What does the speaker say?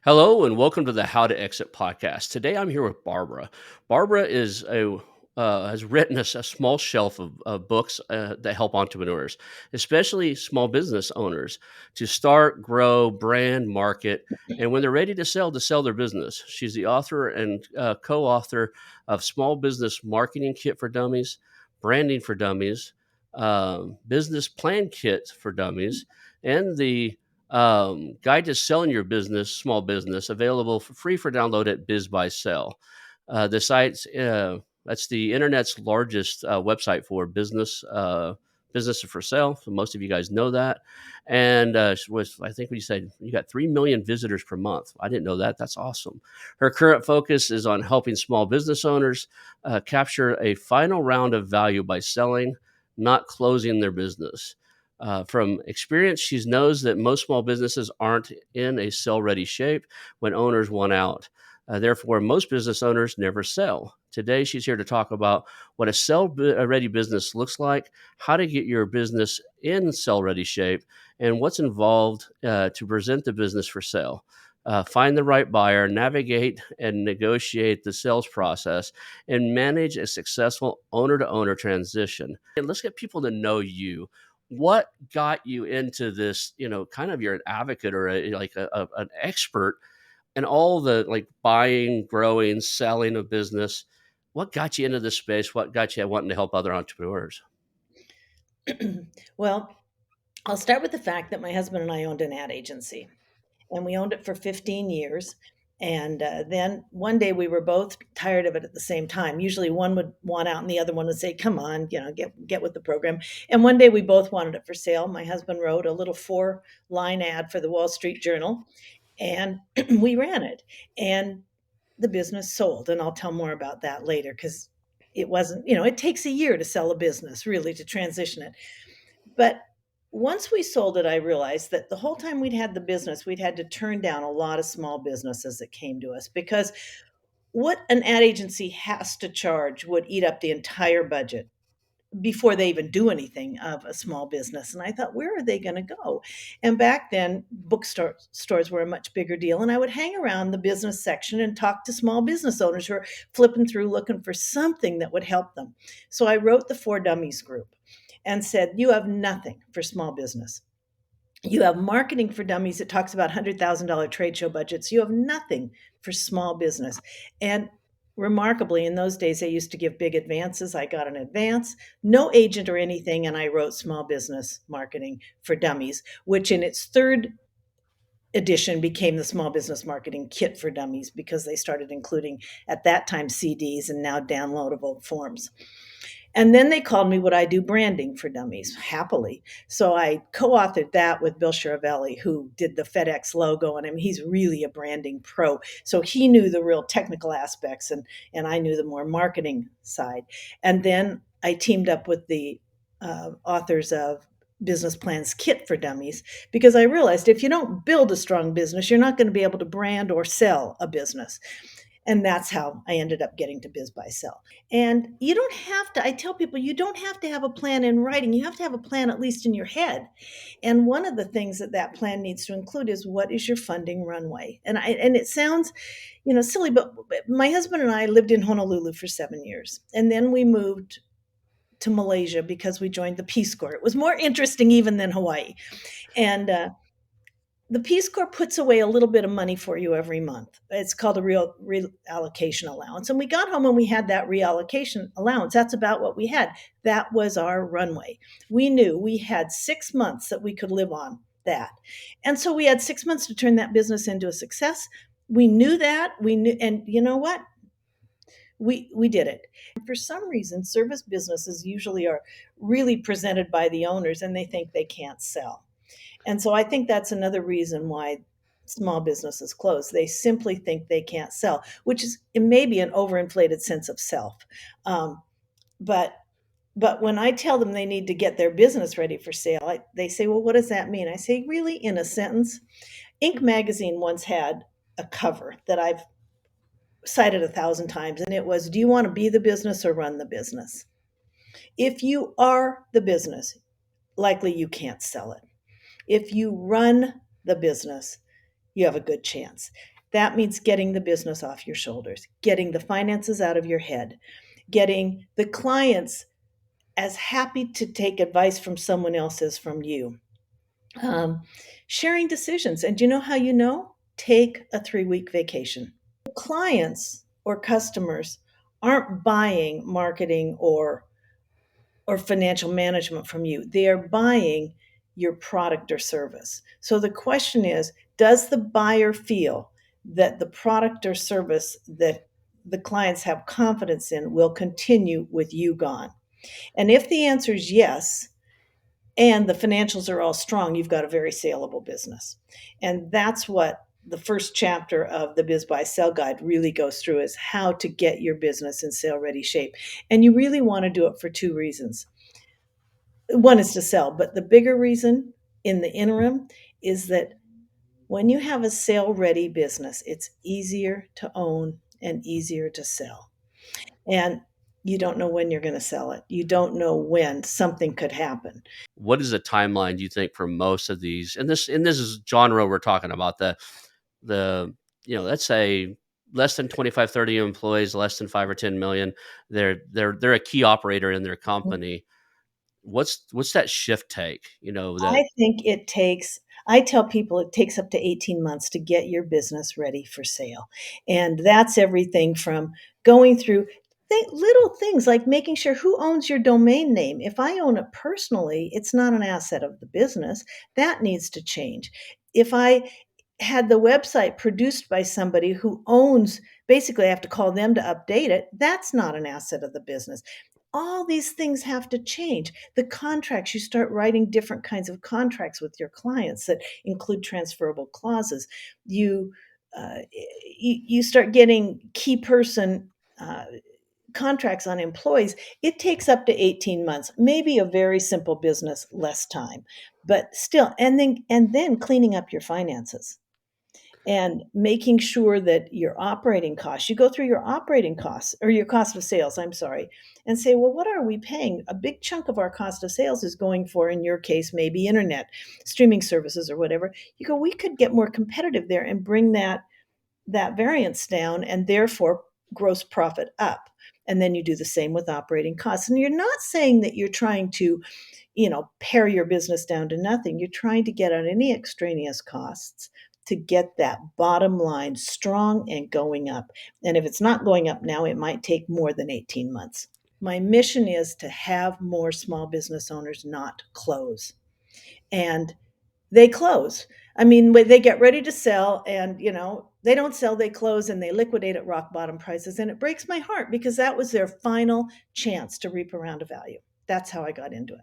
Hello and welcome to the How to Exit podcast. Today I'm here with Barbara. Barbara has written a small shelf of books that help entrepreneurs, especially small business owners, to start, grow, brand, market, and when they're ready to sell their business. She's the author and co-author of Small Business Marketing Kit for Dummies, Branding for Dummies, Business Plan Kit for Dummies, and the Guide to Selling Your Business, Small Business, available for free for download at BizBuySell. The site's That's the internet's largest website for business for sale. So most of you guys know that. And I think we said you got 3 million visitors per month. I didn't know that. That's awesome. Her current focus is on helping small business owners capture a final round of value by selling, not closing their business. From experience, she knows that most small businesses aren't in a sell ready shape when owners want out. Therefore, most business owners never sell. Today, she's here to talk about what a sell ready business looks like, how to get your business in sell ready shape, and what's involved to present the business for sale. Find the right buyer, navigate and negotiate the sales process, and manage a successful owner to owner transition. And let's get people to know you. What got you into this? Kind of you're an advocate or an expert in all the like buying, growing, selling of business. What got you into this space? What got you wanting to help other entrepreneurs? Well, I'll start with the fact that my husband and I owned an ad agency, and we owned it for 15 years. And then one day we were both tired of it at the same time. Usually one would want out and the other one would say, come on, get with the program. And one day we both wanted it for sale. My husband wrote a little 4-line ad for the Wall Street Journal, and we ran it. And the business sold. And I'll tell more about that later because it wasn't, it takes a year to sell a business, really, to transition it. But once we sold it, I realized that the whole time we'd had the business, we'd had to turn down a lot of small businesses that came to us because what an ad agency has to charge would eat up the entire budget before they even do anything of a small business. And I thought, where are they going to go? And back then, stores were a much bigger deal. And I would hang around the business section and talk to small business owners who are flipping through looking for something that would help them. So I wrote the For Dummies group and said, you have nothing for small business. You have marketing for dummies. It talks about $100,000 trade show budgets. You have nothing for small business. And remarkably, in those days, they used to give big advances. I got an advance, no agent or anything, and I wrote Small Business Marketing for Dummies, which in its third edition became the Small Business Marketing Kit for Dummies because they started including, at that time, CDs and now downloadable forms. And then they called me, would I do branding for dummies? Happily. So I co-authored that with Bill Chiravelli, who did the FedEx logo. And I mean, he's really a branding pro. So he knew the real technical aspects, and I knew the more marketing side. And then I teamed up with the authors of Business Plans Kit for Dummies because I realized if you don't build a strong business, you're not going to be able to brand or sell a business. And that's how I ended up getting to BizBuySell. And you don't have to, I tell people, you don't have to have a plan in writing. You have to have a plan at least in your head. And one of the things that plan needs to include is what is your funding runway? And it sounds, silly, but my husband and I lived in Honolulu for 7 years. And then we moved to Malaysia because we joined the Peace Corps. It was more interesting even than Hawaii. And the Peace Corps puts away a little bit of money for you every month. It's called a reallocation allowance. And we got home and we had that reallocation allowance. That's about what we had. That was our runway. We knew we had 6 months that we could live on that. And so we had 6 months to turn that business into a success. We knew that. We knew, and you know what? We did it. For some reason, service businesses usually are really presented by the owners and they think they can't sell. And so I think that's another reason why small businesses close. They simply think they can't sell, which is it may be an overinflated sense of self. Um, but but when I tell them they need to get their business ready for sale, they say, "Well, what does that mean?" I say, "Really, in a sentence." Inc. magazine once had a cover that I've cited 1,000 times, and it was, "Do you want to be the business or run the business?" If you are the business, likely you can't sell it. If you run the business, you have a good chance. That means getting the business off your shoulders, getting the finances out of your head, getting the clients as happy to take advice from someone else as from you. Um, Sharing decisions. And do you know how you know? Take a 3-week vacation. Clients or customers aren't buying marketing or financial management from you. They are buying your product or service. So the question is, does the buyer feel that the product or service that the clients have confidence in will continue with you gone? And if the answer is yes, and the financials are all strong, you've got a very saleable business. And that's what the first chapter of the Biz Buy Sell Guide really goes through, is how to get your business in sale ready shape. And you really want to do it for 2 reasons. One is to sell, but the bigger reason in the interim is that when you have a sale ready business, it's easier to own and easier to sell. And you don't know when you're going to sell it. You don't know when something could happen. What is the timeline, do you think, for most of these? And this is genre we're talking about, the let's say less than 25, 30 employees, less than 5 or 10 million. They're a key operator in their company. What's that shift take? That I think I tell people it takes up to 18 months to get your business ready for sale. And that's everything from going through little things like making sure who owns your domain name. If I own it personally, it's not an asset of the business. That needs to change. If I had the website produced by somebody who owns, basically, I have to call them to update it. That's not an asset of the business. All these things have to change. The contracts, you start writing different kinds of contracts with your clients that include transferable clauses. You start getting key person contracts on employees. It takes up to 18 months, maybe a very simple business, less time, but still. And then cleaning up your finances and making sure that your operating costs, you go through your operating costs, or your cost of sales, I'm sorry, and say, well, what are we paying? A big chunk of our cost of sales is going for, in your case, maybe internet, streaming services or whatever. You go, we could get more competitive there and bring that variance down, and therefore gross profit up. And then you do the same with operating costs. And you're not saying that you're trying to, pare your business down to nothing. You're trying to get on any extraneous costs to get that bottom line strong and going up. And if it's not going up now, it might take more than 18 months. My mission is to have more small business owners not close. And they close. I mean, when they get ready to sell and, they don't sell, they close, and they liquidate at rock bottom prices. And it breaks my heart because that was their final chance to reap a round of value. That's how I got into it.